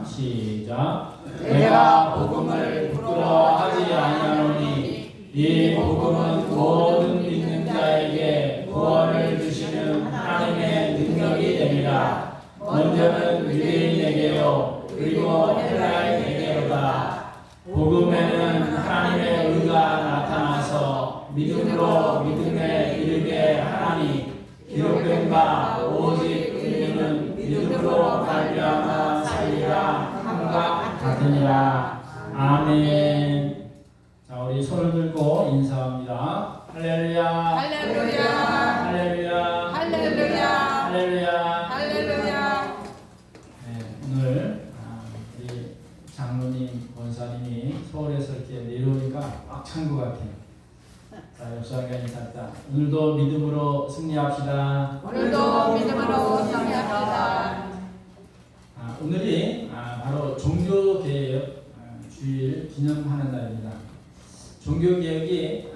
시작. 내가 복음을 부끄러워하지 아니하노니 이 복음은 모든 믿는 자에게 구원을 주시는 하나님의 능력이 됩니다. 먼저는 유대인에게요 그리고 헬라인에게로다. 복음에는 하나님의 의가 나타나서 믿음으로 믿음에 이르게 하나니 기록된 바 오직 의인은 믿음으로 말미암아 살리라 함과 같으니라. 아멘. 자, 우리 손을 들고 인사합니다. 할렐루야. 할렐루야. 할렐루야. 할렐루야. 할렐루야. 할렐루야. 네, 오늘 우리 장로님, 권사님이 서울에서 이렇게 내려오니까 꽉 찬 것 같아요. 자, 옆사람과 인사합니다. 오늘도 믿음으로 승리합시다. 오늘도 믿음으로 승리합시다. 오늘이 바로 종교개혁 주일 기념하는 날입니다. 종교개혁이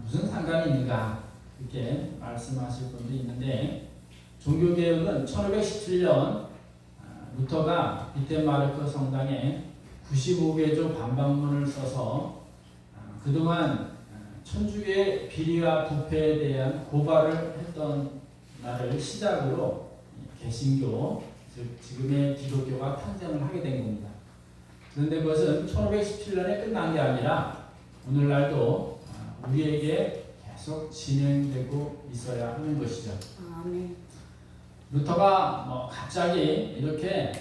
무슨 상관이 있는가 이렇게 말씀하실 분도 있는데, 종교개혁은 1517년 루터가 비텐마르크 성당에 95개조 반박문을 써서 그동안 천주교의 비리와 부패에 대한 고발을 했던 날을 시작으로 개신교, 즉 지금의 기독교가 탄생을 하게 된 겁니다. 그런데 그것은 1517년에 끝난 게 아니라 오늘날도 우리에게 계속 진행되고 있어야 하는 것이죠. 아멘. 루터가 갑자기 이렇게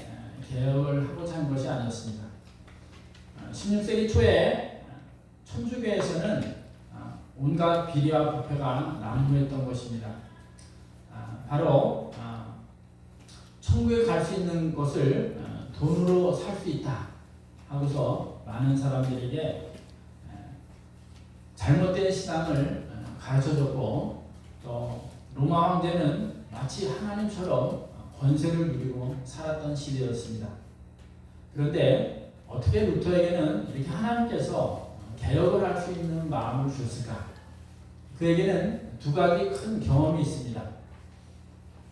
개혁을 하고자 한 것이 아니었습니다. 16세기 초에 천주교에서는 온갖 비리와 부패가 난무했던 것입니다. 바로 천국에 갈 수 있는 것을 돈으로 살 수 있다 하고서 많은 사람들에게 잘못된 신앙을 가르쳐줬고, 또 로마 황제는 마치 하나님처럼 권세를 누리고 살았던 시대였습니다. 그런데 어떻게 루터에게는 이렇게 하나님께서 개혁을 할 수 있는 마음을 주셨을까? 그에게는 두 가지 큰 경험이 있습니다.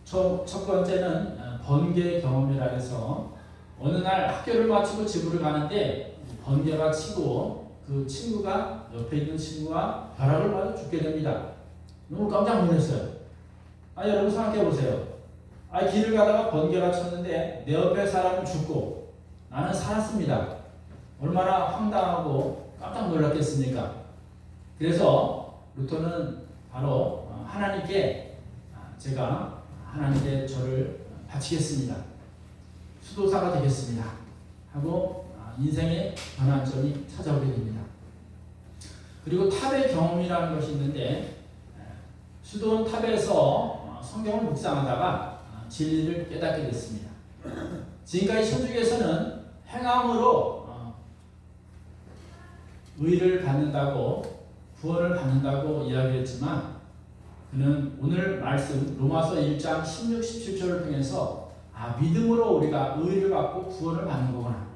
첫 번째는 번개 경험이라 해서 어느 날 학교를 마치고 집으로 가는데 번개가 치고 그 친구가, 옆에 있는 친구가 벼락을 맞아 죽게 됩니다. 너무 깜짝 놀랐어요. 여러분 생각해 보세요. 길을 가다가 번개가 쳤는데 내 옆에 사람은 죽고 나는 살았습니다. 얼마나 황당하고 깜짝 놀랐겠습니까? 그래서 루터는 바로 하나님께 제가 하나님께 저를 바치겠습니다. 수도사가 되겠습니다. 하고 인생의 전환점이 찾아오게 됩니다. 그리고 탑의 경험이라는 것이 있는데, 수도원 탑에서 성경을 묵상하다가 진리를 깨닫게 됐습니다. 지금까지 천주교에서는 행함으로 의를 받는다고, 구원을 받는다고 이야기했지만, 그는 오늘 말씀 로마서 1장 16, 17절을 통해서 믿음으로 우리가 의를 받고 구원을 받는 거구나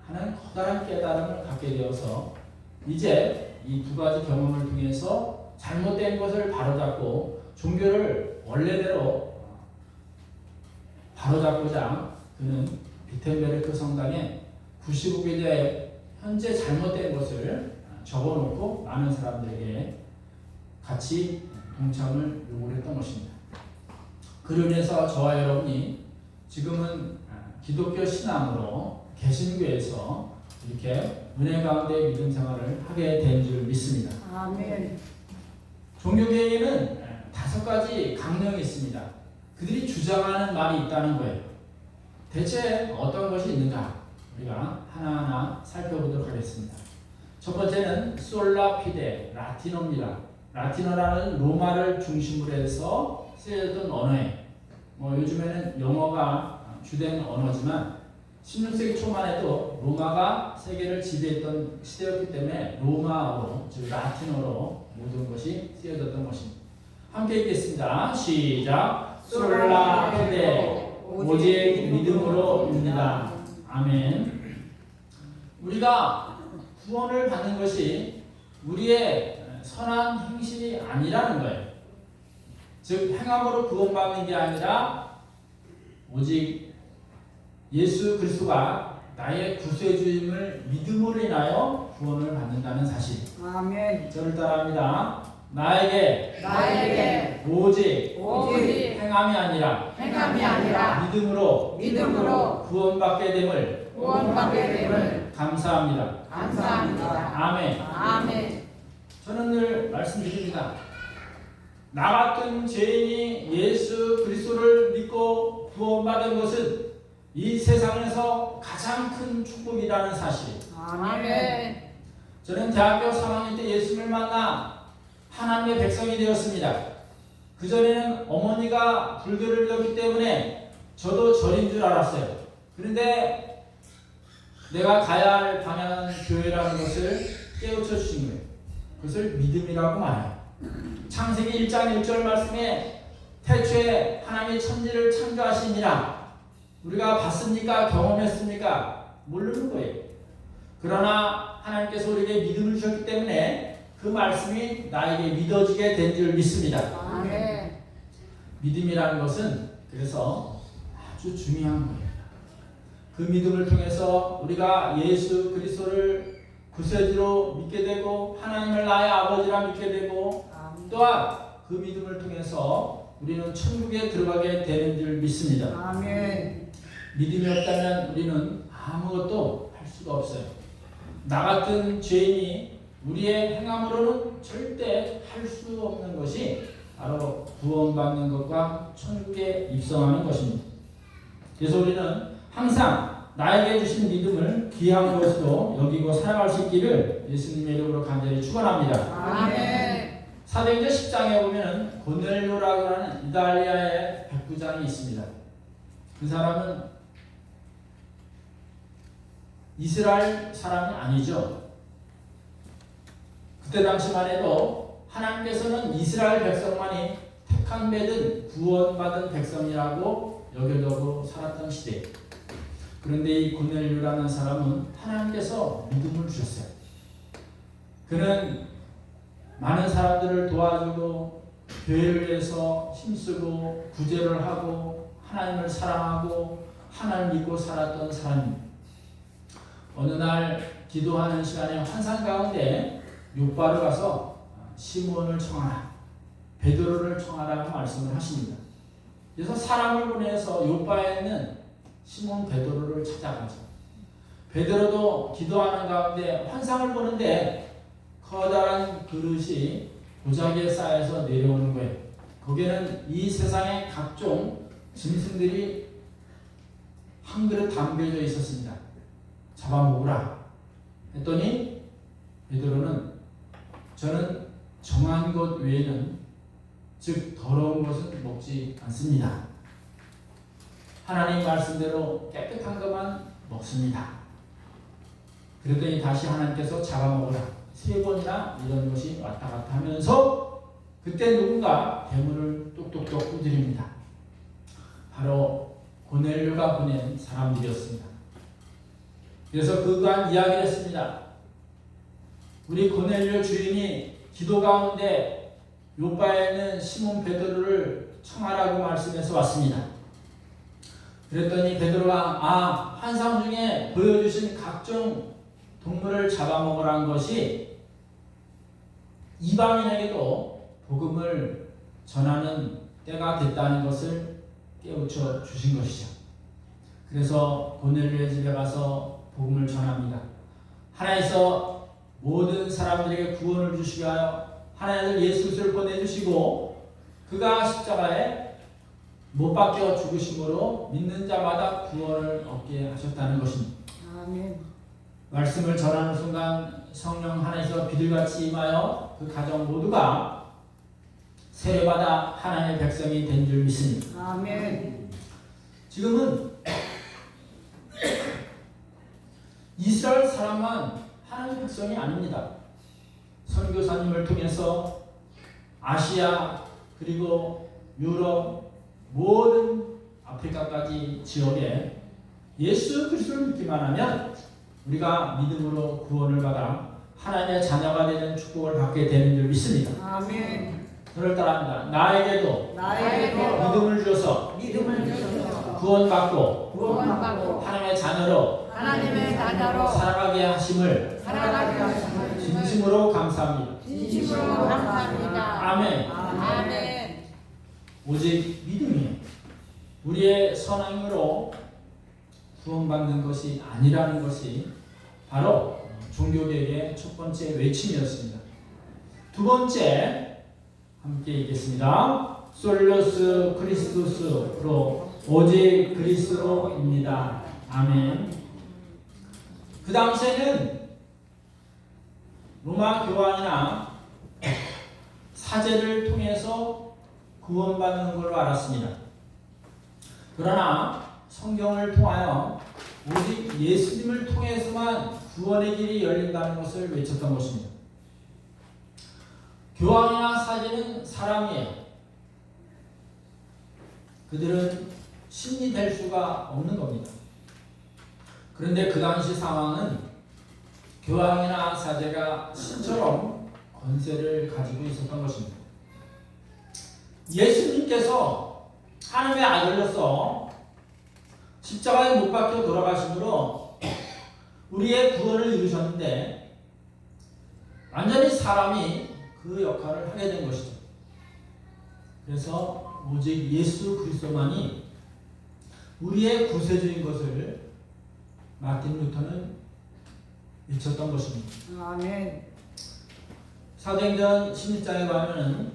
하는 커다란 깨달음을 갖게 되어서 이제 이 두 가지 경험을 통해서 잘못된 것을 바로잡고 종교를 원래대로 바로잡고자 그는 비텐베르크 성당에 95개의 현재 잘못된 것을 적어놓고 많은 사람들에게 같이 동참을 요구를 했던 것입니다. 그로 인해서 저와 여러분이 지금은 기독교 신앙으로 개신교에서 이렇게 은혜 가운데 믿음 생활을 하게 된 줄 믿습니다. 아멘. 종교개혁에는 5가지 강령이 있습니다. 그들이 주장하는 말이 있다는 거예요. 대체 어떤 것이 있는가? 우리가 하나하나 살펴보도록 하겠습니다. 첫 번째는 솔라 피데, 라틴어입니다. 라틴어라는 로마를 중심으로 해서 쓰여졌던 언어에, 요즘에는 영어가 주된 언어지만 16세기 초만 해도 로마가 세계를 지배했던 시대였기 때문에 로마어로, 즉 라틴어로 모든 것이 쓰여졌던 것입니다. 함께 읽겠습니다. 시작. 솔라 피데, 오직 믿음으로입니다. 아멘. 우리가 구원을 받는 것이 우리의 선한 행실이 아니라는 거예요. 즉 행함으로 구원받는 게 아니라 오직 예수 그리스도가 나의 구세주임을 믿음으로 인하여 구원을 받는다는 사실. 아멘. 저를 따라합니다. 나에게 오직 행함이 아니라 믿음으로 구원받게 됨을 감사합니다. 아멘. 저는 늘 말씀드립니다. 나 같은 죄인이 예수 그리스도를 믿고 구원받은 것은 이 세상에서 가장 큰 축복이라는 사실. 아멘. 저는 대학교 3학년 때 예수님을 만나 하나님의 백성이 되었습니다. 그전에는 어머니가 불교를 믿었기 때문에 저도 절인 줄 알았어요. 그런데 내가 가야 할 방향은 교회라는 것을 깨우쳐 주신 거예요. 그것을 믿음이라고 말해요. 창세기 1장 1절 말씀에 태초에 하나님이 천지를 창조하시니라. 우리가 봤습니까? 경험했습니까? 모르는 거예요. 그러나 하나님께서 우리에게 믿음을 주셨기 때문에 그 말씀이 나에게 믿어지게 된 줄 믿습니다. 아멘. 믿음이라는 것은 그래서 아주 중요한 거예요. 그 믿음을 통해서 우리가 예수 그리스도를 구세주로 믿게 되고 하나님을 나의 아버지라 믿게 되고 또한 그 믿음을 통해서 우리는 천국에 들어가게 되는 줄 믿습니다. 아멘. 믿음이 없다면 우리는 아무것도 할 수가 없어요. 나 같은 죄인이 우리의 행함으로는 절대 할 수 없는 것이 바로 구원받는 것과 천국에 입성하는 것입니다. 그래서 우리는 항상 나에게 주신 믿음을 귀한 것으로 여기고 살아갈 수 있기를 예수님의 이름으로 간절히 축원합니다. 아멘. 사도행전 10장에 보면 고넬료라고 하는 이탈리아의 백부장이 있습니다. 그 사람은 이스라엘 사람이 아니죠. 그때 당시만 해도 하나님께서는 이스라엘 백성만이 택한 맺은 구원받은 백성이라고 여겨두고 살았던 시대. 그런데 이 고넬료라는 사람은 하나님께서 믿음을 주셨어요. 그는 많은 사람들을 도와주고 교회를 위해서 힘쓰고 구제를 하고 하나님을 사랑하고 하나님을 믿고 살았던 사람입니다. 어느 날 기도하는 시간에 환상 가운데 요바로 가서 시몬을 청하라, 베드로를 청하라고 말씀을 하십니다. 그래서 사람을 보내서 요바에 있는 시몬 베드로를 찾아가죠. 베드로도 기도하는 가운데 환상을 보는데 커다란 그릇이 도자기에 쌓여서 내려오는 거예요. 거기에는 이 세상의 각종 짐승들이 한 그릇 담겨져 있었습니다. 잡아먹으라 했더니 베드로는 저는 정한 것 외에는 즉 더러운 것은 먹지 않습니다. 하나님 말씀대로 깨끗한 것만 먹습니다. 그랬더니 다시 하나님께서 잡아먹으라 3번이나 이런 것이 왔다 갔다 하면서 그때 누군가 대문을 똑똑똑 두드립니다. 바로 고넬료가 보낸 사람들이었습니다. 그래서 그간 이야기를 했습니다. 우리 고넬료 주인이 기도 가운데 요바에 있는 시몬 베드로를 청하라고 말씀해서 왔습니다. 그랬더니 베드로가 환상 중에 보여주신 각종 동물을 잡아먹으라는 것이 이방인에게도 복음을 전하는 때가 됐다는 것을 깨우쳐 주신 것이죠. 그래서 고넬료의 집에 가서 복음을 전합니다. 하나님께서 모든 사람들에게 구원을 주시게 하여 하나님을 예수 그리스도를 보내주시고 그가 십자가에 못 박혀 죽으심으로 믿는 자마다 구원을 얻게 하셨다는 것입니다. 아멘. 말씀을 전하는 순간 성령 하나님께서 비둘같이 임하여 그 가정 모두가 세례받아 하나님의 백성이 된 줄 믿습니다. 아멘. 지금은 이스라엘 사람만 하나님의 백성이 아닙니다. 선교사님을 통해서 아시아 그리고 유럽 모든 아프리카까지 지역에 예수 그리스도를 믿기만 하면 우리가 믿음으로 구원을 받아 하나님의 자녀가 되는 축복을 받게 되는 줄 믿습니다. 아멘. 저를 따라합니다. 나에게도 나에게도 믿음을 주셔서 믿음을 주셔서 구원받고 구원받고 하나님의 자녀로 하나님의 자녀로 살아가게 하심을 살아가게 하심을 진심으로 감사합니다. 진심으로 감사합니다. 아멘. 아멘. 오직 믿음이 우리의 선행으로 구원받는 것이 아니라는 것이 바로 종교개혁의 첫 번째 외침이었습니다. 두 번째 함께 읽겠습니다. 솔로스 크리스토스로 오직 그리스도입니다. 아멘. 그 당시에는 로마 교황이나 사제를 통해서 구원받는 걸로 알았습니다. 그러나 성경을 통하여 오직 예수님을 통해서만 구원의 길이 열린다는 것을 외쳤던 것입니다. 교황이나 사제는 사람이에요. 그들은 신이 될 수가 없는 겁니다. 그런데 그 당시 상황은 교황이나 사제가 신처럼 권세를 가지고 있었던 것입니다. 예수님께서 하나님의 아들로서 십자가에 못 박혀 돌아가심으로 우리의 구원을 이루셨는데 완전히 사람이 그 역할을 하게 된 것이죠. 그래서 오직 예수 그리스도만이 우리의 구세주인 것을 마틴 루터는 외쳤던 것입니다. 아멘. 사도행전 16장에 가면은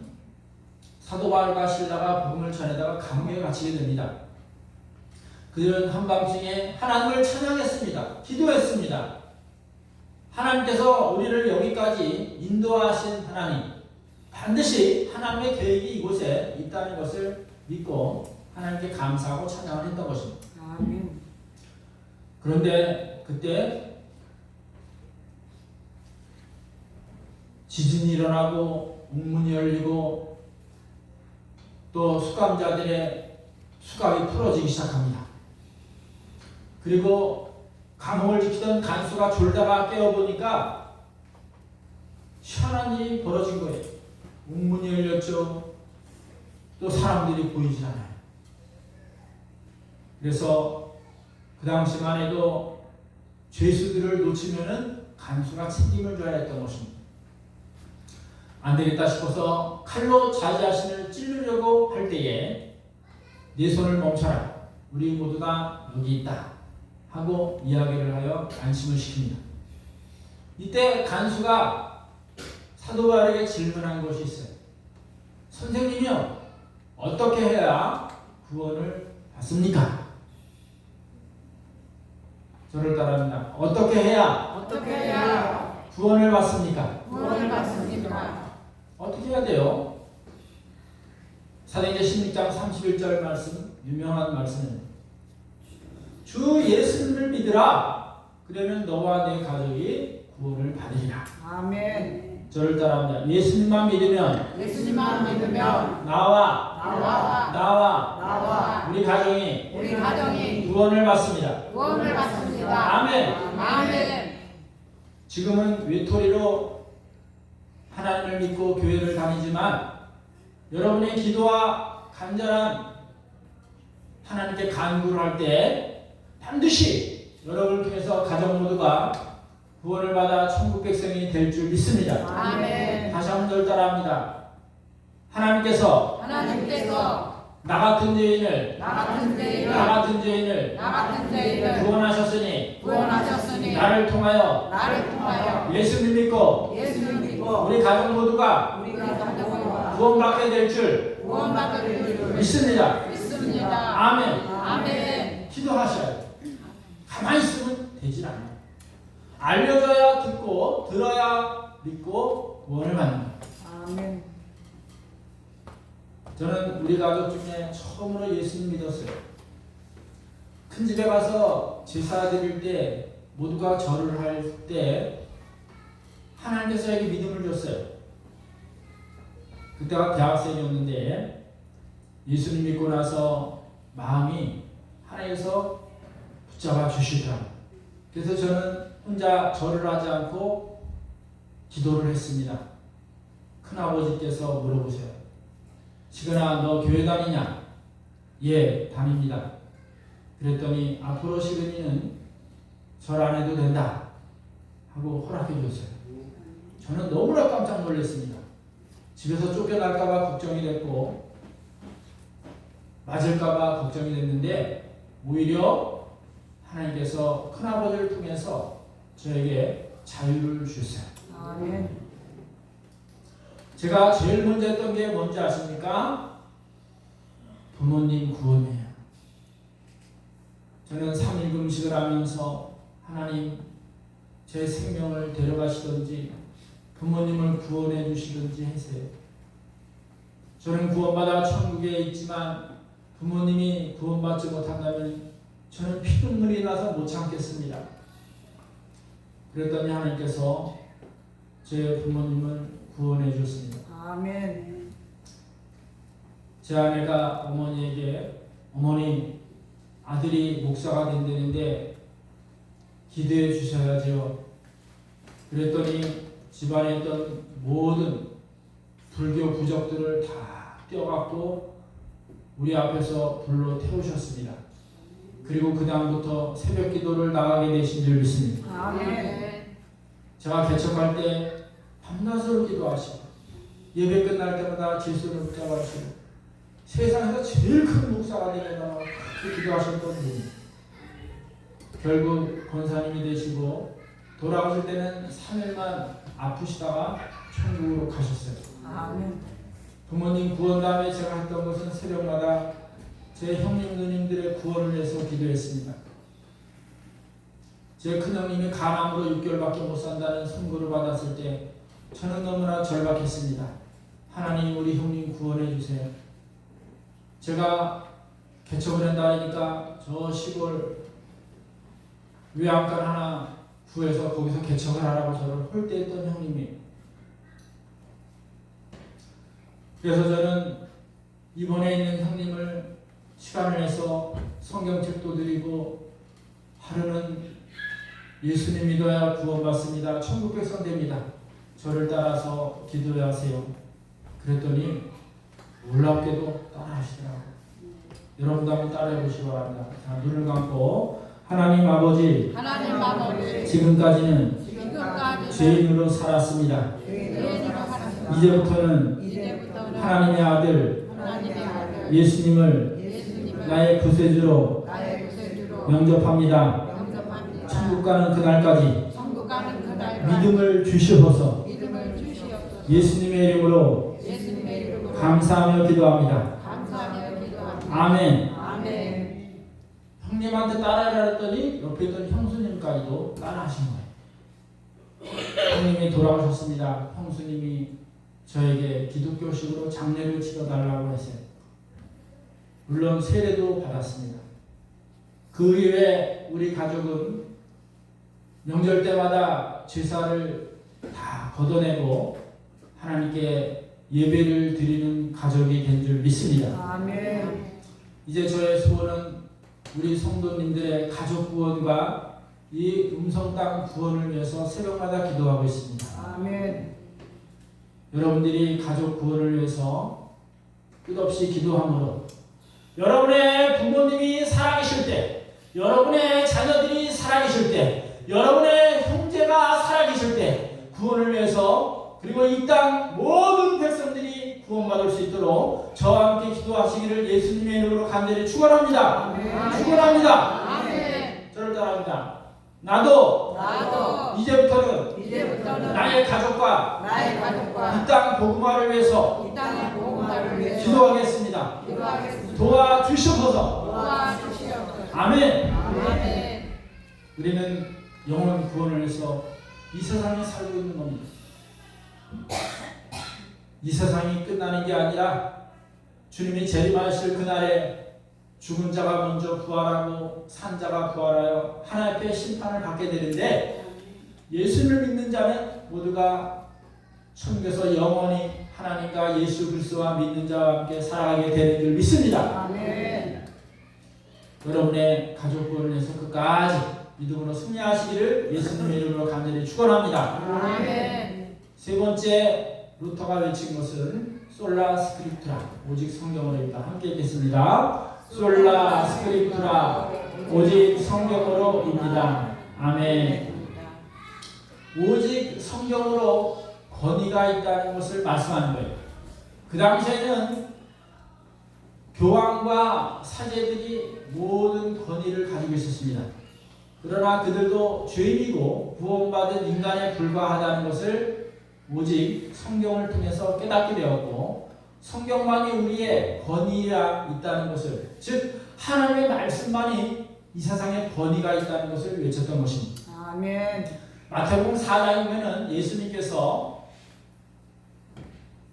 사도 바울과 실라가 복음을 전하다가 감옥에 갇히게 됩니다. 그들은 한밤중에 하나님을 찬양했습니다. 기도했습니다. 하나님께서 우리를 여기까지 인도하신 하나님, 반드시 하나님의 계획이 이곳에 있다는 것을 믿고 하나님께 감사하고 찬양을 했던 것입니다. 아멘. 그런데 그때 지진이 일어나고 웅문이 열리고 또 수감자들의 수갑이 풀어지기 시작합니다. 그리고 감옥을 지키던 간수가 졸다가 깨어보니까 희한한 일이 벌어진 거예요. 웅문이 열렸죠. 또 사람들이 보이지 않아요. 그래서 그 당시만 해도 죄수들을 놓치면은 간수가 책임을 져야 했던 것입니다. 안 되겠다 싶어서 칼로 자기 자신을 찌르려고 할 때에 네 손을 멈춰라. 우리 모두 다 여기 있다. 하고 이야기를 하여 안심을 시킵니다. 이때 간수가 사도 바울에게 질문한 것이 있어요. 선생님이요, 어떻게 해야 구원을 받습니까? 저를 따라합니다. 어떻게 해야 구원을 받습니까? 구원을 받습니까? 어떻게 해야 돼요? 사도행전 16장 31절 말씀, 유명한 말씀입니다. 주 예수님을 믿으라. 그러면 너와 네 가족이 구원을 받으리라. 아멘. 저를 따라합니다. 예수님만 믿으면 나와 우리 가정이 구원을 받습니다. 구원을 받습니다. 아멘. 아멘. 지금은 외톨이로 하나님을 믿고 교회를 다니지만 여러분의 기도와 간절한 하나님께 간구를 할 때 반드시 여러분을 통해서 가정 모두가 구원을 받아 천국 백성이 될 줄 믿습니다. 아멘. 다시 한번 절 따라합니다. 하나님께서 나 같은 죄인을 구원하셨으니 나를 통하여 예수님 믿고 우리 가족 모두가 구원받게 될 줄 믿습니다. 아멘. 아멘. 기도하셔야 돼요. 가만히 있으면 되질 않아요. 알려줘야 듣고 들어야 믿고 구원을 받는 거예요. 아멘. 저는 우리 가족 중에 처음으로 예수님 믿었어요. 큰 집에 가서 제사 드릴 때 모두가 절을 할 때 하나님께서 에게 믿음을 줬어요. 그때가 대학생이었는데 예수님 믿고 나서 마음이 하나님께서 붙잡아 주시더라고요. 그래서 저는 혼자 절을 하지 않고 기도를 했습니다. 큰아버지께서 물어보세요. 시근아, 너 교회 다니냐? 예, 다닙니다. 그랬더니 앞으로 시근이는 절 안 해도 된다 하고 허락해 줬어요. 저는 너무나 깜짝 놀랐습니다. 집에서 쫓겨날까봐 걱정이 됐고 맞을까봐 걱정이 됐는데 오히려 하나님께서 큰아버지를 통해서 저에게 자유를 주셨어요. 아멘. 제가 제일 먼저 했던 게 뭔지 아십니까? 부모님 구원이에요. 저는 3일 금식을 하면서 하나님 제 생명을 데려가시든지 부모님을 구원해 주시든지 하세요. 저는 구원받아 천국에 있지만 부모님이 구원받지 못한다면 저는 피눈물이 나서 못 참겠습니다. 그랬더니 하나님께서 제 부모님을 구원해 주셨습니다. 아멘. 제 아내가 어머니에게 어머니 아들이 목사가 된다는데 기도해 주셔야죠. 그랬더니 집안에 있던 모든 불교 부적들을 다 떼어갖고 우리 앞에서 불로 태우셨습니다. 그리고 그 다음부터 새벽 기도를 나가게 되신 줄 믿습니다. 아멘. 제가 개척할 때 밤낮으로 기도하시고 예배 끝날 때마다 질서를 붙잡아주시고 세상에서 제일 큰 목사가 되려고 기도하셨던 분. 결국 권사님이 되시고 돌아가실 때는 3일만 아프시다가 천국으로 가셨어요. 아멘. 부모님 구원 다음에 제가 했던 것은 새벽마다 제 형님 누님들의 구원을 위해서 기도했습니다. 제 큰형님이 간암으로 6개월밖에 못 산다는 선고를 받았을 때 저는 너무나 절박했습니다. 하나님 우리 형님 구원해 주세요. 제가 개척을 한다 하니까 저 시골 외양간 하나 구해서 거기서 개척을 하라고 저를 홀대했던 형님이. 그래서 저는 이번에 있는 형님을 시간을 내서 성경책도 드리고 하루는 예수님 믿어야 구원받습니다. 천국 백성 됩니다. 저를 따라서 기도해 하세요. 그랬더니 놀랍게도 따라하시더라고요. 여러분도 한번 따라해 보시기 바랍니다. 자, 눈을 감고 하나님 아버지 지금까지는 죄인으로 살았습니다. 이제부터는 하나님의 아들 예수님을 나의 구세주로 영접합니다. 천국 가는 그날까지 믿음을 주시옵소서. 예수님의 이름으로 감사하며 기도합니다. 아멘. 형님한테 따라하라 했더니 옆에 있던 형수님까지도 따라하신 거예요. 형님이 돌아오셨습니다. 형수님이 저에게 기독교식으로 장례를 치러달라고 했어요. 물론 세례도 받았습니다. 그 이후에 우리 가족은 명절 때마다 제사를 다 걷어내고 하나님께 예배를 드리는 가족이 된 줄 믿습니다. 아멘. 이제 저의 소원은 우리 성도님들의 가족 구원과 이 음성 땅 구원을 위해서 새벽마다 기도하고 있습니다. 아멘. 여러분들이 가족 구원을 위해서 끝없이 기도함으로 여러분의 부모님이 살아계실 때, 여러분의 자녀들이 살아계실 때, 여러분의 형제가 살아계실 때 구원을 위해서 그리고 이 땅 모든 백성들이 구원받을 수 있도록 저와 함께 기도하시기를 예수님의 이름으로 간절히 축원합니다. 아멘. 축원합니다. 아멘. 저를 따라합니다. 나도 이제부터는 나의 가족과 이 땅 복음화를 위해서 이 땅의 복음화를 위해서 기도하겠습니다. 기도하겠습니다. 도와주시옵소서. 도와주시옵소서. 아멘. 아멘. 우리는 영원 구원을 위해서 이 세상에 살고 있는 겁니다. 이 세상이 끝나는 게 아니라 주님이 재림하실 그날에 죽은 자가 먼저 부활하고 산 자가 부활하여 하나님 앞에 심판을 받게 되는데 예수를 믿는 자는 모두가 천국에서 영원히 하나님과 예수 그리스도와 믿는 자와 함께 살아가게 되는 줄 믿습니다. 아멘. 여러분의 가족 구원을 위해서 끝까지 믿음으로 승리하시기를 예수님의 이름으로 간절히 축원합니다. 아멘. 세 번째 루터가 외친 것은 솔라 스크립투라 오직 성경으로입니다. 함께 읽겠습니다. 솔라 스크립투라 오직 성경으로입니다. 아멘. 오직 성경으로 권위가 있다는 것을 말씀하는 거예요. 그 당시에는 교황과 사제들이 모든 권위를 가지고 있었습니다. 그러나 그들도 죄인이고 구원받은 인간에 불과하다는 것을 오직 성경을 통해서 깨닫게 되었고, 성경만이 우리의 권위가 있다는 것을, 즉 하나님의 말씀만이 이 세상에 권위가 있다는 것을 외쳤던 것입니다. 아멘. 마태복음 4장이면은 예수님께서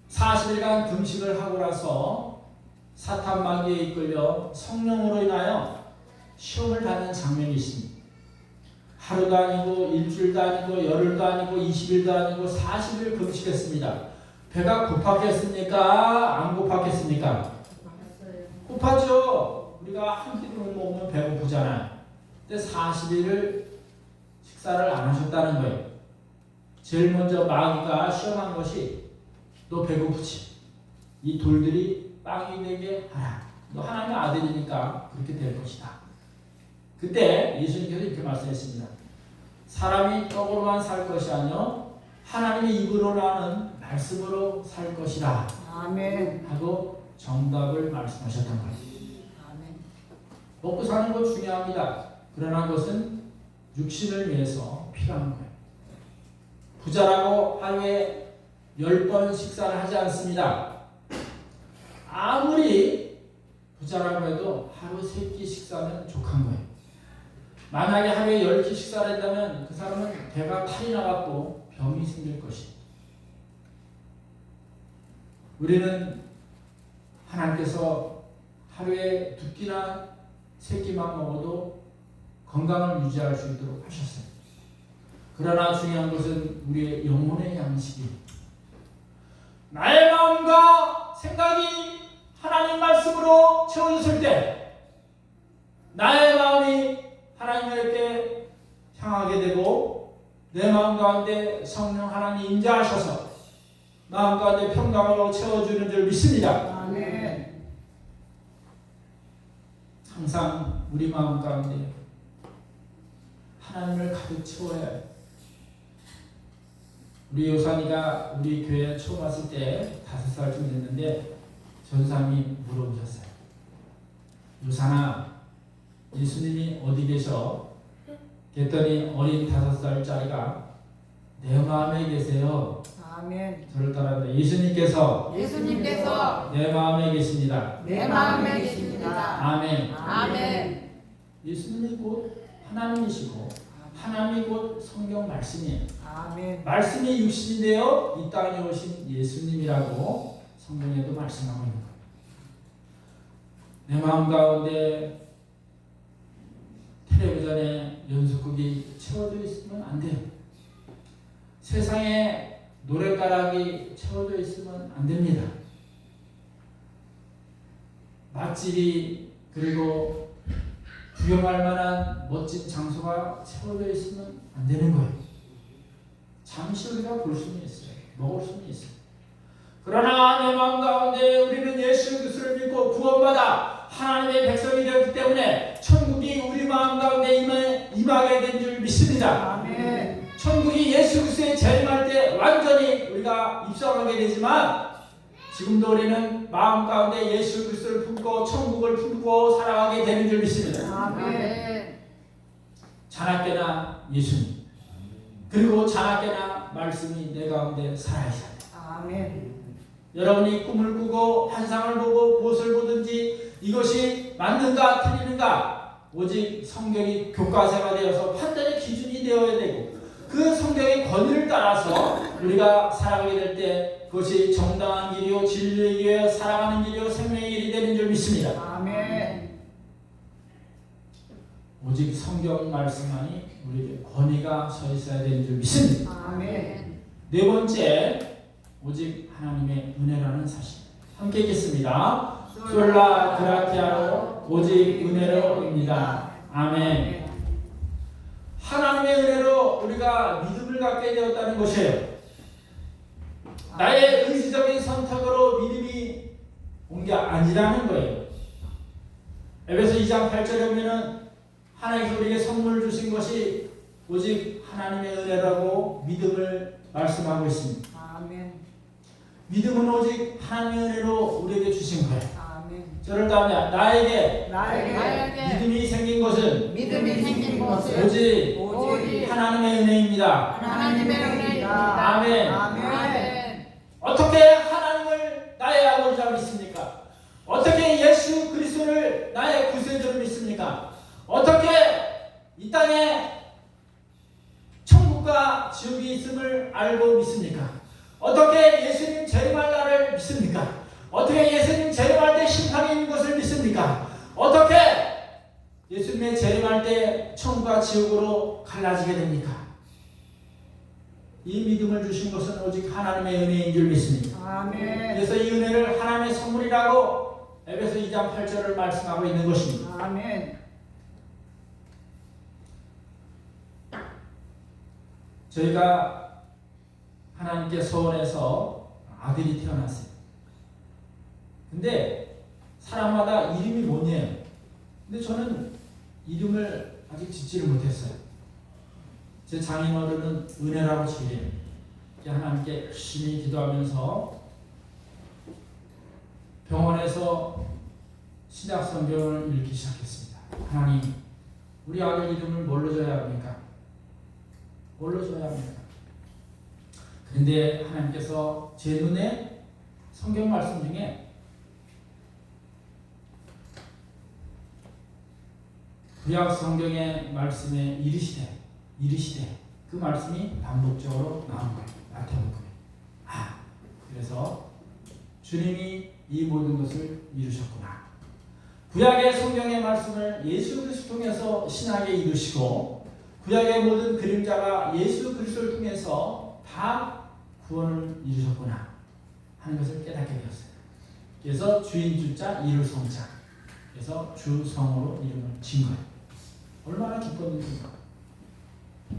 40일간 금식을 하고 나서 사탄 마귀에 이끌려 성령으로 인하여 시험을 받는 장면이 있습니다. 하루도 아니고 일주일도 아니고 열흘도 아니고 20일도 아니고 40일 금식했습니다. 배가 고팠겠습니까? 안 고팠겠습니까? 고팠죠. 우리가 한 끼를 먹으면 배고프잖아요. 근데 40일을 식사를 안 하셨다는 거예요. 제일 먼저 마귀가 시험한 것이 너 배고프지? 이 돌들이 빵이 되게 하라. 너 하나님의 아들이니까 그렇게 될 것이다. 그때 예수님께서 이렇게 말씀했습니다. 사람이 떡으로만 살 것이 아니요 하나님의 입으로 나는 말씀으로 살 것이라. 아멘. 하고 정답을 말씀하셨던 거예요. 아멘. 먹고 사는 것 중요합니다. 그러나 그것은 육신을 위해서 필요한 거예요. 부자라고 하루에 10번 식사를 하지 않습니다. 아무리 부자라고 해도 하루 3끼 식사는 족한 거예요. 만약에 하루에 10끼 식사를 한다면 그 사람은 배가 탈이 나갖고 병이 생길 것입니다. 우리는 하나님께서 하루에 2끼나 3끼만 먹어도 건강을 유지할 수 있도록 하셨어요. 그러나 중요한 것은 우리의 영혼의 양식이, 나의 마음과 생각이 하나님 말씀으로 채워졌을 때 나의 마음이 하나님께 향하게 되고 내 마음 가운데 성령 하나님 임재하셔서 마음 가운데 평강으로 채워주는 줄 믿습니다. 아멘. 항상 우리 마음 가운데 하나님을 가득 채워야 해요. 우리 요산이가 우리 교회에 처음 왔을 때 5살쯤 됐는데 전사님이 물어보셨어요. 요산아, 예수님이 어디 계셔? 그랬더니 어린 5살짜리가 내 마음에 계세요. 아멘. 저를 따라합니다. 예수님께서 내 마음에 계십니다. 내 마음에 계십니다. 아멘. 아멘. 예수님이 곧 하나님이시고 하나님이 곧 성경 말씀이에요. 아멘. 말씀이 육신인데요, 이 땅에 오신 예수님이라고 성경에도 말씀하고 있는 거예요. 내 마음 가운데 텔레비전에 연속극이 채워져 있으면 안 돼요. 세상에 노랫가락이 채워져 있으면 안 됩니다. 맛집이 그리고 구경할 만한 멋진 장소가 채워져 있으면 안 되는 거예요. 잠시 우리가 볼 수는 있어요. 먹을 수는 있어요. 그러나 내 마음 가운데 우리는 예수 그리스도를 믿고 구원받아 하나님의 백성이 되었기 때문에 천국이 우리 마음 가운데 임하게 된 줄 믿습니다. 아멘. 천국이 예수 그리스도의 재림할 때 완전히 우리가 입성하게 되지만 지금도 우리는 마음 가운데 예수 그리스도를 품고 천국을 품고 살아가게 되는 줄 믿습니다. 아멘. 자나깨나 예수님, 그리고 자나깨나 말씀이 내 가운데 살아있어야 돼요. 아멘. 여러분이 꿈을 꾸고 환상을 보고 무엇을 보든지 이것이 맞는가 틀리는가 오직 성경이 교과서가 되어서 판단의 기준이 되어야 되고 그 성경의 권위를 따라서 우리가 살아가게 될 때 그것이 정당한 길이요 진리의 길이요 살아가는 길이요 생명의 길이 되는 줄 믿습니다. 아멘. 오직 성경 말씀만이 우리에게 권위가 서 있어야 되는 줄 믿습니다. 아멘. 네 번째, 오직 하나님의 은혜라는 사실. 함께 읽겠습니다. 솔라 그라티아로 오직 은혜로입니다. 아멘. 하나님의 은혜로 우리가 믿음을 갖게 되었다는 것이에요. 나의 의지적인 선택으로 믿음이 온 게 아니라는 거예요. 에베소 2장 8절에 보면은 하나님께서 우리에게 선물 주신 것이 오직 하나님의 은혜라고 믿음을 말씀하고 있습니다. 아멘. 믿음은 오직 하나님의 은혜로 우리에게 주신 거예요. 아멘. 저를 따르면 나에게 나에게 믿음이 생긴 것은 믿음이 생긴 것은 오직 하나님의 은혜입니다. 하나님의 은혜입니다. 아멘. 아멘. 어떻게 하나님을 나의 아버지라고 믿습니까? 어떻게 예수 그리스도를 나의 구세주로 믿습니까? 어떻게 이 땅에 천국과 지옥이 있음을 알고 믿습니까? 어떻게 예수님 재림할 날을 믿습니까? 어떻게 예수님 재림할 때 심판이 있는 것을 믿습니까? 어떻게 예수님의 재림할 때 천국과 지옥으로 갈라지게 됩니까? 이 믿음을 주신 것은 오직 하나님의 은혜인 줄 믿습니다. 아멘. 그래서 이 은혜를 하나님의 선물이라고 에베소 2장 8절을 말씀하고 있는 것입니다. 아멘. 저희가 하나님께 소원해서 아들이 태어났어요. 근데 사람마다 이름이 뭐냐요? 근데 저는 이름을 아직 짓지를 못했어요. 제 장인어른은 은혜라고 지어요. 하나님께 열심히 기도하면서 병원에서 신약 성경을 읽기 시작했습니다. 하나님, 우리 아들 이름을 뭘로 줘야 합니까? 뭘로 줘야 합니까? 그런데 하나님께서 제 눈에 성경 말씀 중에 구약 성경의 말씀에 이르시되 그 말씀이 반복적으로 나온 거예요. 마태복음에. 그래서 주님이 이 모든 것을 이루셨구나. 구약의 성경의 말씀을 예수 그리스도 통해서 신약에 이루시고 구약의 모든 그림자가 예수 그리스도를 통해서 다 구원을 이루셨구나 하는 것을 깨닫게 되었어요. 그래서 주인 주자 이룰 성자, 그래서 주성으로 이름을 지은 거예요. 얼마나 기뻤는지.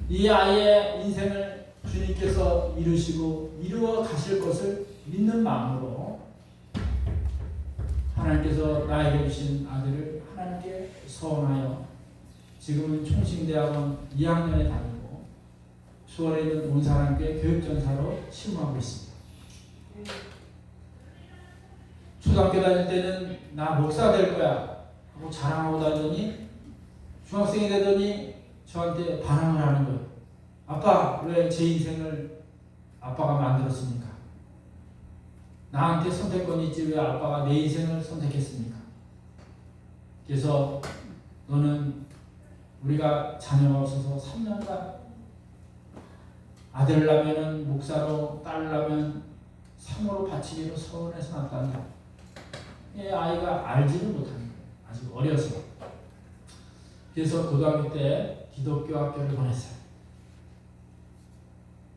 이 아이의 인생을 주님께서 이루시고 이루어 가실 것을 믿는 마음으로 하나님께서 나에게 주신 아들을 하나님께 서원하여 지금은 총신대학원 2학년에 다니고 수원에 있는 온사랑교회 교육전사로 심호하고 있습니다. 초등학교 다닐 때는 나 목사 될 거야 하고 자랑하고 다니더니 중학생이 되더니 저한테 반항을 하는 거예요. 아빠, 왜 제 인생을 아빠가 만들었습니까? 나한테 선택권이 있지 왜 아빠가 내 인생을 선택했습니까? 그래서 너는 우리가 자녀가 없어서 3년간 아들 낳으면 목사로, 딸 낳으면 상으로 바치기로 서원해서 낳았단다. 아이가 알지는 못하는 거예요. 아직 어려서. 그래서 고등학교 때 기독교 학교를 보냈어요.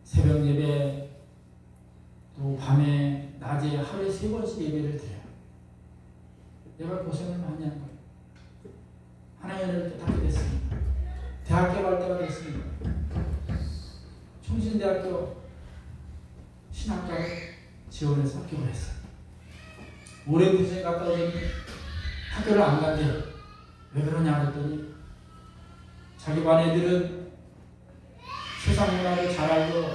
새벽 예배, 또 밤에, 낮에 하루에 3번씩 예배를 드려요. 내가 고생을 많이 한 거예요. 하나님의 은혜를 깨닫게 됐습니다. 대학교 갈 때가 됐습니다. 총신대학교 신학과를 지원해서 합격을 했어요. 오랜 군생에 갔다 오더니 학교를 안 간대요. 왜 그러냐 그랬더니 자기 반 애들은 세상 문화를 잘 알고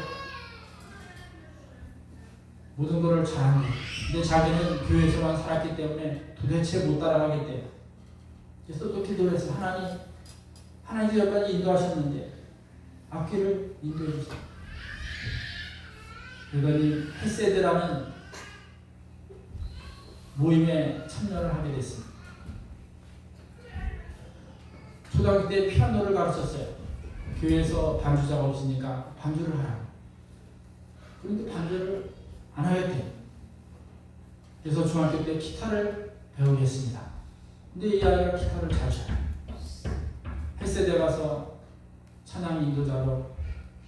모든 것을 잘한대. 근데 자기는 교회에서만 살았기 때문에 도대체 못 따라가겠대요. 그래서 또 기도를 해서 하나님께서 여기까지 인도하셨는데 앞길을 인도해 주세요. 그러더니 헬세드라는 모임에 참여를 하게 됐습니다. 초등학교 때 피아노를 가르쳤어요. 교회에서 반주자가 없으니까 반주를 하라고. 그런데 반주를 안 하겠대요. 그래서 중학교 때 기타를 배우게 했습니다. 근데 이 아이가 기타를 잘 쳐요. 헬세대 가서 찬양 인도자로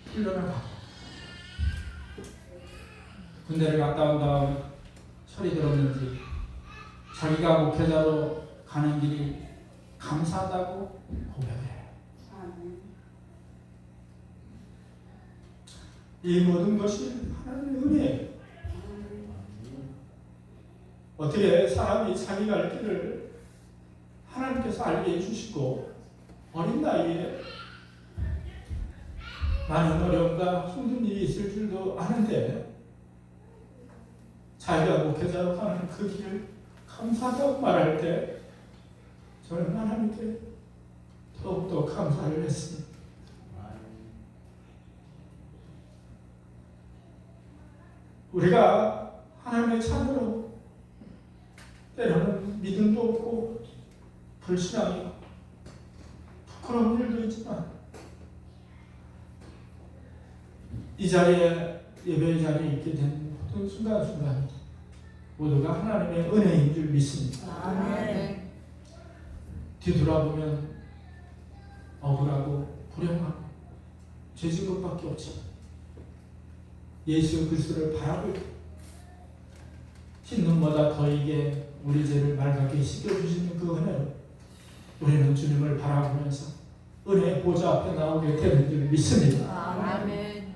훈련을 받고 군대를 갔다 온 다음 철이 들었는지 자기가 목회자로 가는 길이 감사하다고 고백을 해요. 이 모든 것이 하나님의 은혜예요. 어떻게 사람이 자기 갈 길을 하나님께서 알게 해주시고 어린 나이에 많은 어려움과 힘든 일이 있을 줄도 아는데 자기가 목회자로 가는 그 길을 감사하다고 말할 때 저는 하나님께 더욱더 감사를 했습니다. 우리가 하나님의 자녀로 때로는 믿음도 없고 불신앙이고 부끄러운 일도 있지만 이 자리에 예배의 자리에 있게 된 모든 순간순간 모두가 하나님의 은혜인 줄 믿습니다. 아멘. 뒤돌아보면 억울하고 불행하고 죄진 것밖에 없지만 예수 그리스도를 바라고 있고 흰 눈보다 더이게 우리 죄를 맑게 씻겨주시는 그 은혜로 우리는 주님을 바라보면서 은혜의 보좌 앞에 나오게 되는 줄 믿습니다. 아멘.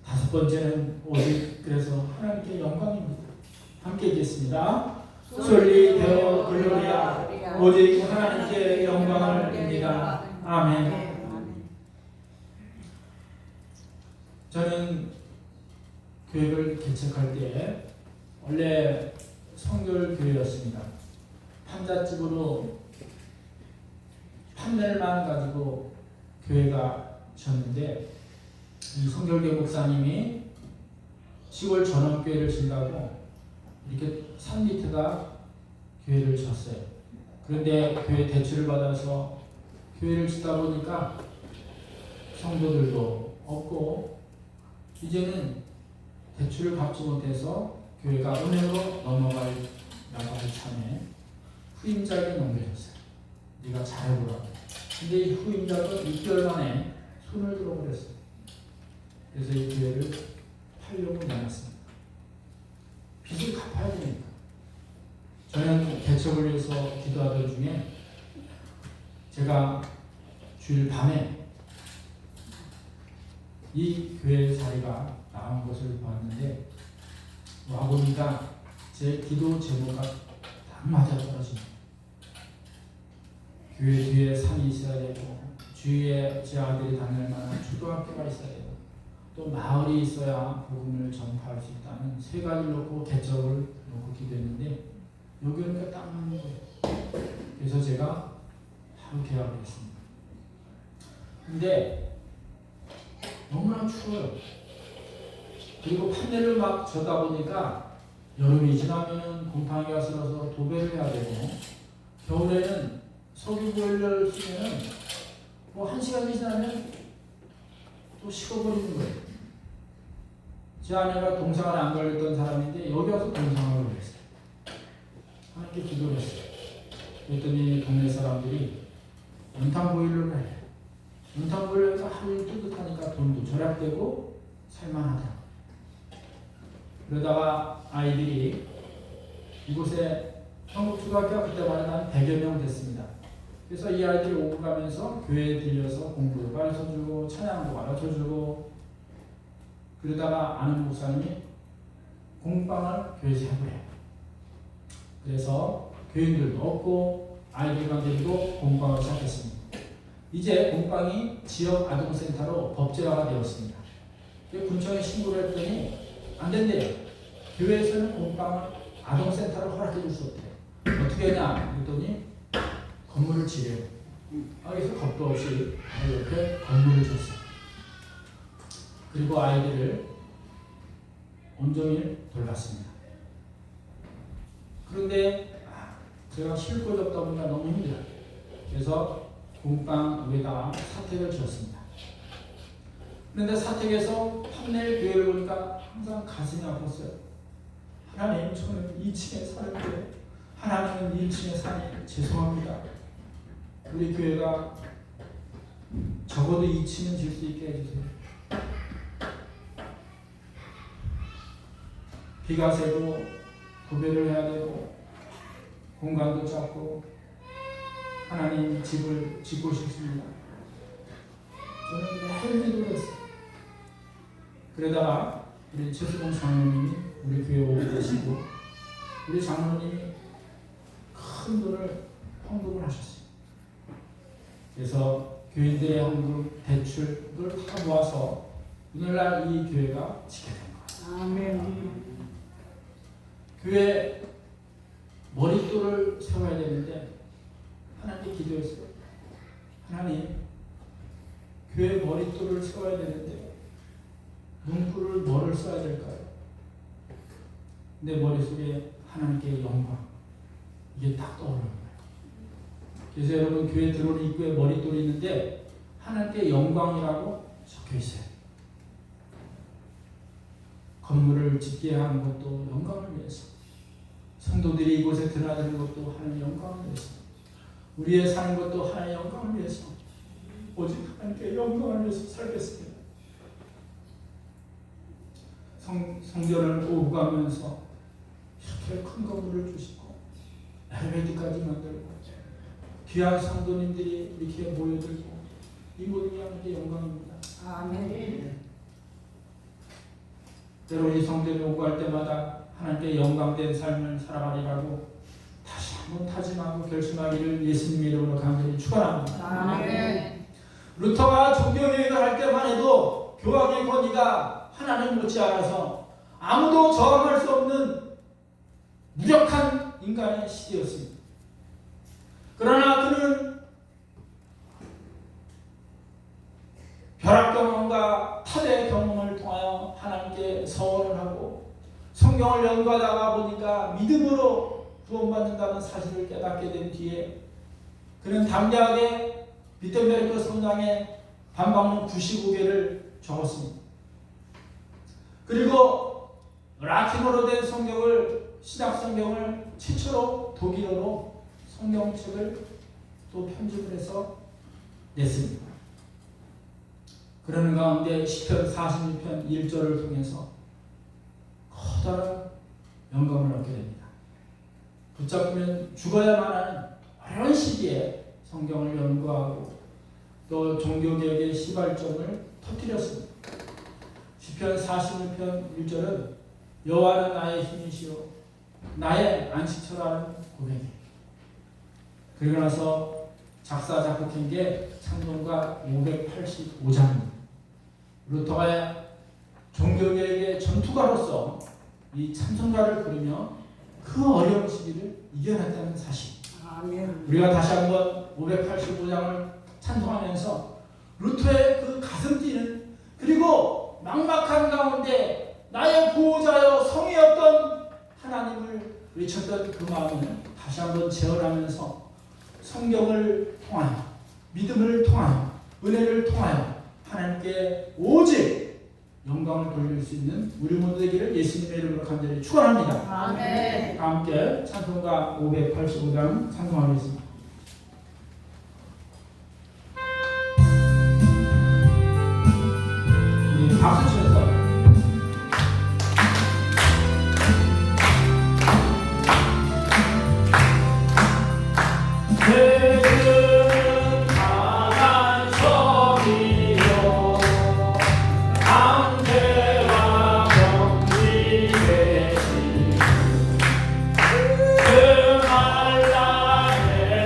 다섯 번째는 오직 그래서 하나님께 영광입니다. 함께 읽겠습니다. 솔리 데오 글로리아 오직 하나님께 영광을 드립니다. 아멘. 저는 교회를 개척할 때 원래 성결교회였습니다. 판잣집으로 판넬만 가지고 교회가 졌는데 이 성결교회 목사님이 시골 전원교회를 진다고 이렇게 산 밑에다 교회를 졌어요. 그런데 교회 대출을 받아서 교회를 짓다 보니까 성도들도 없고 이제는 대출을 갚지 못해서 교회가 은혜로 넘어가려고 할 참에 후임자에게 넘겨졌어요. 네가 잘해보라고. 근데 이 후임자도 6개월 만에 손을 들어버렸어요. 그래서 이 교회를 팔려고 나눴습니다. 빚을 갚아야 되니까. 저는 개척을 위해서 기도하던 중에 제가 주일 밤에 이 교회 자리가 나온 것을 보았는데 와보니까 제 기도 제목과 딱 맞아떨어집니다. 교회 뒤에 산이 있어야 되고 주위에 제 아들이 다닐 만한 초등학교가 있어야 되고 또 마을이 있어야 복음을 전파할 수 있다는 세 가지를 놓고 개척을 놓고 기도했는데 여기 오니까 딱 맞는 거예요. 그래서 제가 바로 계약을 했습니다. 근데 너무나 추워요. 그리고 판넬을 막 져다 보니까 여름이 지나면은 곰팡이가 슬어서 도배를 해야 되고 겨울에는 석유 보일러를 쓰면은 뭐 1시간이 지나면 또 식어버리는 거예요. 제 아내가 동상을 안 걸렸던 사람인데 여기 와서 동상을 걸렸어요. 하나님께 기도를 했어요. 그랬더니 동네 사람들이 연탄 보일러를 해요. 연탄 보일러가 하루 뜨뜻하니까 돈도 절약되고 살만하다. 그러다가 아이들이 이곳에 한국초등학교가 그때만 해도 한 100여 명 됐습니다. 그래서 이 아이들이 오고 가면서 교회에 들려서 공부도 가르쳐주고 찬양도 가르쳐주고 그러다가 아는 목사님이 공방을 교회에서 해보래요. 그래서 교인들도 없고 아이들과 데리고 공방을 시작했습니다. 이제 공방이 지역 아동센터로 법제화가 되었습니다. 군청에 신고를 했더니 안 된대요. 교회에서는 공방을 아동센터로 허락해 줄 수 없대요. 어떻게 하냐 그랬더니 건물을 지래요. 그래서 겁도 없이 이렇게 건물을 줬어요. 그리고 아이들을 온종일 돌봤습니다. 그런데 제가 쉴 곳이 없다 보니까 너무 힘들어요. 그래서 공방 위에다가 사택을 지었습니다. 그런데 사택에서 판넬 교회를 보니까 항상 가슴이 아팠어요. 하나님, 저는 2층에 사는데 하나님은 1층에 사니 죄송합니다. 우리 교회가 적어도 2층은 질 수 있게 해주세요. 비가 새고 도배를 해야 되고 공간도 작고 하나님 집을 짓고 싶습니다. 저는 매일 기도를 했어요. 그러다가 우리 최수봉 장로님이 우리 교회 오게 되시고 우리 장로님이 큰 돈을 헌금을 하셨어요. 그래서 교인들의 헌금, 대출을 다 모아서 오늘날 이 교회가 지게 된 거예요. 아멘. 교회 머릿돌을 세워야 되는데 하나님 기도했어요. 하나님, 교회 머릿돌을 세워야 되는데 문구를 뭐를 써야 될까요? 내 머릿속에 하나님께 영광, 이게 딱 떠오르는 거예요. 그래서 여러분 교회 들어오는 입구에 머릿돌이 있는데 하나님께 영광이라고 적혀 있어요. 건물을 짓게 하는 것도 영광을 위해서, 성도들이 이곳에 드나드는 것도 하나님의 영광을 위해서, 우리의 사는 것도 하나님의 영광을 위해서, 오직 하나님께 영광을 위해서 살겠습니다. 성전을 오가면서 이렇게 큰 건물을 주시고 엘리베이터까지 만들고 귀한 성도님들이 이렇게 모여들고, 이 모든 게 하나님께 영광입니다. 아멘. 때로 이 성전에 오고 갈 때마다 하나님께 영광된 삶을 살아가리라고 다시 한번 다짐하고 결심하기를 예수님의 이름으로 간절히 축원합니다. 아멘. 루터가 종교개혁을 할 때만 해도 교황의 권위가 하나님 못지 않아서 아무도 저항할 수 없는 무력한 인간의 시대였습니다. 그러나 그는 벼락 경험과 타대 경험을 통하여 하나님께 서원을 하고 성경을 연구하다가 보니까 믿음으로 구원받는다는 사실을 깨닫게 된 뒤에 그는 담대하게 비텐베르크 성당에 반박문 95개를 적었습니다. 그리고 라틴어로 된 성경을, 신약 성경을 최초로 독일어로 성경책을 또 편집을 해서 냈습니다. 그러는 가운데 시편 46편 1절을 통해서 커다란 영감을 얻게 됩니다. 붙잡으면 죽어야만 하는 어려운 시기에 성경을 연구하고 또 종교개혁의 시발점을 터뜨렸습니다. 시편 46편 1절은 여호와는 나의 힘이시요 나의 안식처라는 고백이에요. 그리고 나서 작사 작곡한 게 찬송가 585장입니다. 루터가 종교개혁의 전투가로서 이 찬송가를 부르며 그 어려운 시기를 이겨냈다는 사실. 아멘. 우리가 다시 한번 585장을 찬송하면서 루터의 그 가슴 뛰는, 그리고 막막한 가운데 나의 보호자여 성이었던 하나님을 외쳤던 그 마음을 다시 한번 재현하면서 성경을 통하여, 믿음을 통하여, 은혜를 통하여 하나님께 오직 영광을 돌릴 수 있는 우리 모두 되기를 예수님의 이름으로 간절히 축원합니다. 아멘. 함께 찬송가 585장 찬송하겠습니다. 우리 박수 치면서 내는 강한 성이요 강대와 경지 대신 그 말 나의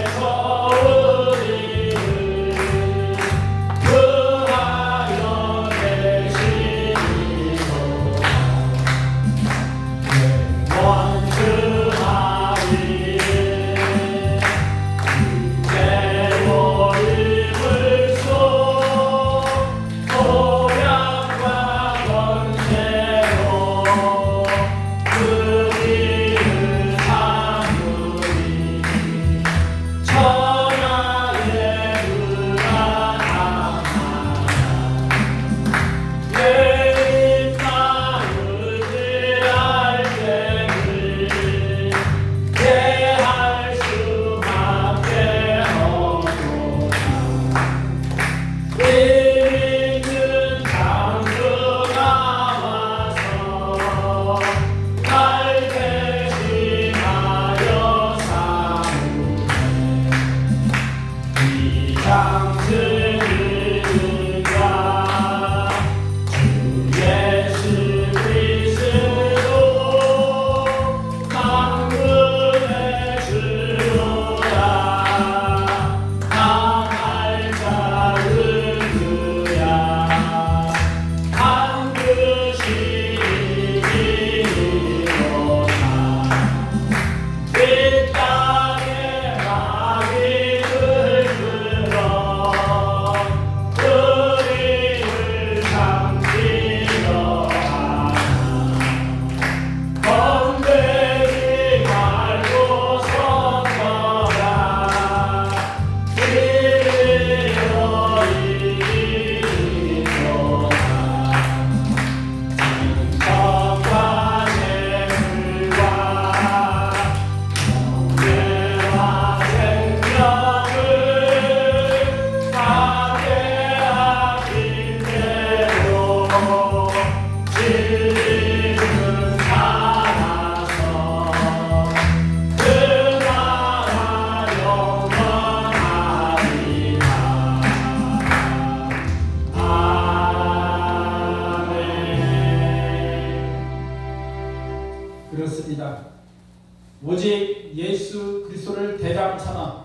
오직 예수 그리스도를 대장 삼아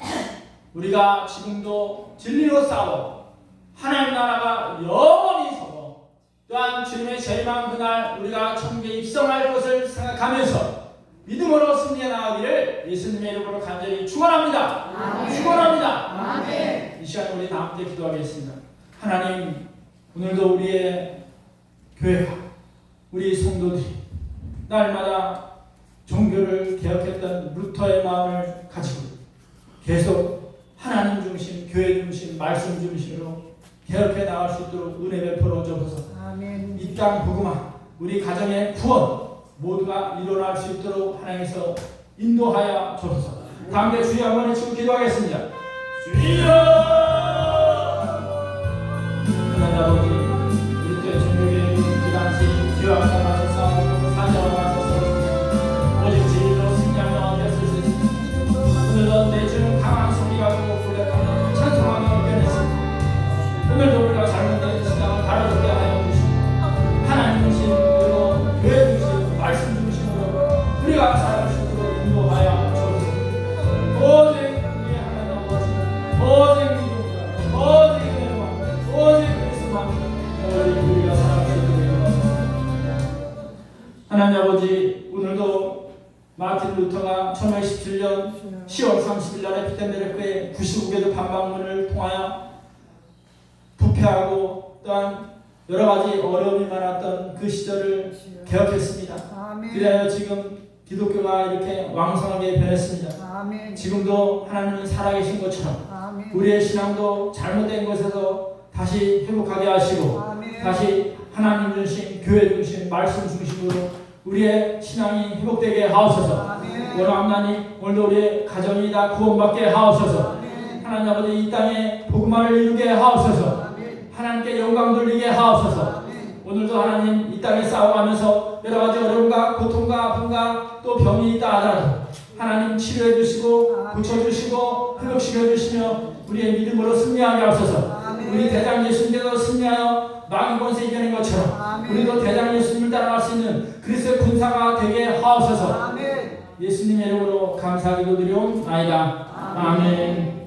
우리가 지금도 진리로 싸워 하나님 나라가 영원히 서고 또한 주님의 재림한 그날 우리가 천국에 입성할 것을 생각하면서 믿음으로 승리해 나가기를 예수님의 이름으로 간절히 축원합니다. 아멘. 축원합니다. 아멘. 이 시간에 우리 다 함께 기도하겠습니다. 하나님, 오늘도 우리의 교회가 우리 성도들이 날마다 종교를 개혁했던 루터의 마음을 가지고 계속 하나님 중심, 교회 중심, 말씀 중심으로 개혁해 나갈 수 있도록 은혜 베풀어 주옵소서. 아멘. 이 땅 복음화, 우리 가정의 구원 모두가 일어날 수 있도록 하나님께서 인도하여 주옵소서. 다음에 주여 한번 외치고 기도하겠습니다. 주여! 하나님 아버지, 우리 때 종교의 그 당시 교황과 맞서서 사자와 맞서서 오직 진리로 승리하며 되었을 수 있습니다. 오늘도 내 주는 강한 소리가 되고 불렸다며 찬송하며 변했습니다. 오늘도 우리가 잘못된 신앙을 바로잡게 하여 주시고 하나님 중심, 그리고 교회 중심, 말씀 중심으로 우리가 살아갈 수 있도록 인도하여 주옵소서. 오직 우리의 하나님 아버지, 오직 믿음과 오직 은혜와 오직 그리스도만 오직 우리가 살아갈 수 있도록 인도하소서. 하나님 아버지, 오늘도 마틴 루터가 1517년 10월 31일에 피텐베르크의 99개도 반박문을 통하여 부패하고 또한 여러 가지 어려움이 많았던 그 시절을 개혁했습니다. 아멘. 그래야 지금 기독교가 이렇게 왕성하게 변했습니다. 아멘. 지금도 하나님은 살아계신 것처럼 아멘. 우리의 신앙도 잘못된 것에서 다시 회복하게 하시고 아멘. 다시 하나님 중심, 교회 중심, 말씀 중심으로 우리의 신앙이 회복되게 하옵소서. 아멘. 원하나님 오늘도 우리의 가정이 다 구원받게 하옵소서. 아멘. 하나님 아버지 이 땅에 복음화를 이루게 하옵소서. 아멘. 하나님께 영광 돌리게 하옵소서. 아멘. 오늘도 하나님 이 땅에 싸워가면서 여러 가지 어려움과 고통과 아픔과 또 병이 있다 하더라도 하나님 치료해 주시고 고쳐주시고 회복시켜 주시며 우리의 믿음으로 승리하게 하옵소서. 아멘. 우리 대장 예수님께서 승리하여 마귀 권세 이겨낸 것처럼 아멘. 우리도 대장 예수님을 따라갈 수 있는 그리스도의 군사가 되게 하옵소서. 아멘. 예수님의 이름으로 감사하기도 드리옵나이다. 아멘.